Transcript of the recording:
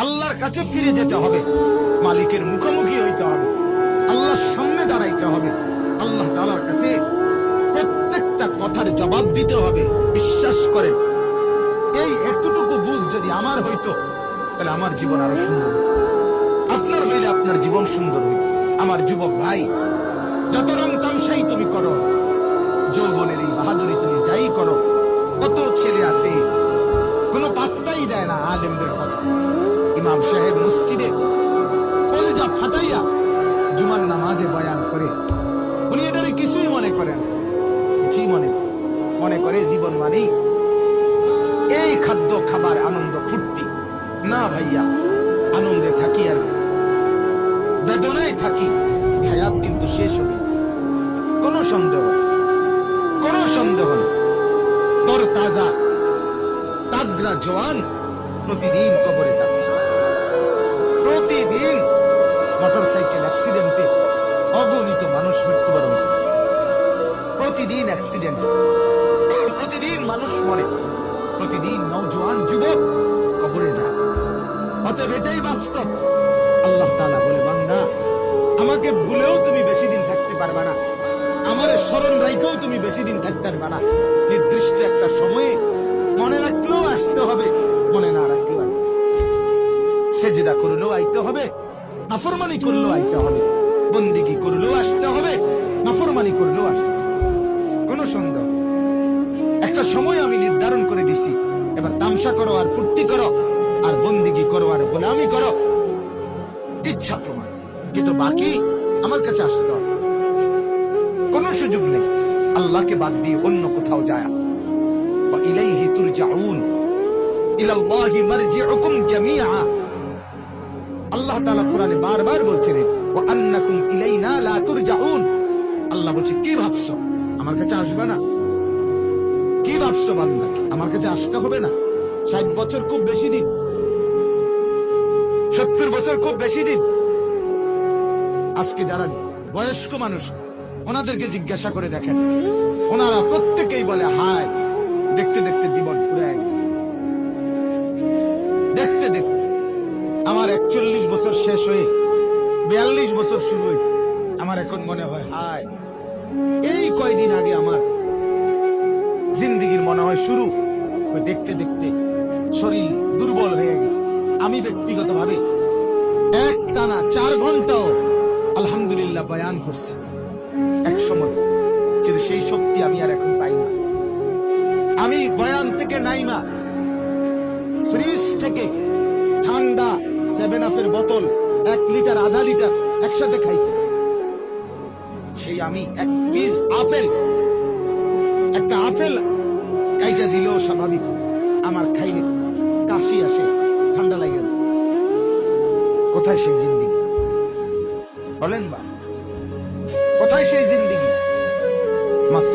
আল্লাহর কাছে ফিরে যেতে হবে, মালিকের মুখোমুখি হইতে হবে, আল্লাহর সামনে দাঁড়াইতে হবে, আল্লাহ তাআলার কাছে প্রত্যেকটা কথার জবাব দিতে হবে। বিশ্বাস করেন, এই এতটুকু বুঝ যদি আমার হইতো তাহলে আমার জীবন আরো সুন্দর, আপনার হইলে আপনার জীবন সুন্দর হইত। আমার যুবক ভাই, যত রং তামসাই তুমি করো, যৌবনের এই বাহাদুরি তুমি যাই করো, কত ছেলে আছে কোনো পাত্তাই দেয় না আলেমদের কথা। ইমাম সাহেব মসজিদে কলিজা ফাটাইয়া জুমার নামাজে বয়ান করে, উনি এটারে কিছুই মনে করেন, কিছুই মনে করে জীবন মানেই এই খাদ্য খাবার আনন্দ ফুর্তি। না ভাইয়া, আনন্দে থাকি আর বেদনায় থাকি, হায়াত কিন্তু শেষ হবে, কোনো সন্দেহ নেই। তোর তাজা তাগড়া জওয়ান প্রতিদিন কবরে যাচ্ছে, প্রতিদিন মোটরসাইকেল অ্যাক্সিডেন্টে অগণিত মানুষ মৃত্যুবরণ করে, প্রতিদিন অ্যাক্সিডেন্ট, প্রতিদিন মানুষ মরে, প্রতিদিন নওজোয়ান যুবক কবরে যায়। অতএব এটাই বাস্তব। আল্লাহ তাআলা বলে, বান্দা আমাকে ভুলেও তুমি বেশি দিন থাকতে পারবে না, আমার স্মরণ রাইখেও তুমি বেশি দিন থাকতে পারবে না। নির্দিষ্ট একটা সময়ে মনে রাখলেও আসতে হবে, মনে না রাখলেও সেজদা করলেও আইতে হবে, নাফরমানি করলেও আইতে হবে, বন্দিগি করলেও আসতে হবে, নাফরমানি করলেও আসতে হবে, কোনো সন্দেহ। একটা সময় আমি নির্ধারণ করে দিছি, এবার তামসা করো আর ফুর্তি করো আর বন্দিগি করো আর গোলামি করো, ইচ্ছা তোমার, কিন্তু বাকি আমার কাছে আসতে হবে, কোনো সুযোগ নেই আল্লাহকে বাদ দিয়ে অন্য কোথাও যায়। ইলাইহি তুরজাউন, ইলাল্লাহি মারজিউকুম জামিআ। আল্লাহ তাআলা কোরআনে বারবার বলছেন, ওয়া আন্নাকুম ইলাইনা লা তুরজাউন। আল্লাহ বলছে, কি ভাবছো আমার কাছে আসবে না? কি ভাবছো বান্দা, আমার কাছে আসতে হবে না? 60 বছর খুব বেশি দিন, 70 বছর খুব বেশি দিন। আজকে যারা বয়স্ক মানুষ, ওনাদেরকে জিজ্ঞাসা করে দেখেন, ওনারা প্রত্যেকেই বলে, হায় দেখতে দেখতে জীবন ফুরিয়ে গেছে, দেখতে দেখতে আমার 41 বছর শেষ হয়ে 42 বছর শুরু হয়েছে, আমার এখন মনে হয় হায় এই কয়দিন আগে আমার জিন্দেগির মনে হয় শুরু। দেখতে দেখতে শরীর দুর্বল হয়ে গেছে। আমি ব্যক্তিগত ভাবে একটানা 4 ঘন্টাও আলহামদুলিল্লাহ বয়ান করছি এক সময়, কিন্তু সেই শক্তি আমি আর এখন পাই না। আমি বয়ান থেকে নাইমা ফ্রিজ থেকে ঠান্ডা 7 আপের বোতল 1 লিটার 1/2 লিটার একসাথে খাইছি। সেই আমি এক পিস আপেল, একটা আপেল কাইটা দিলেও স্বাভাবিক, আমার খাইলে কাশি আসে, ঠান্ডা লাগে। কোথায় সেই জিন্দেগি বলেন বা, কোথায় সেই জিন্দেগি? মাত্র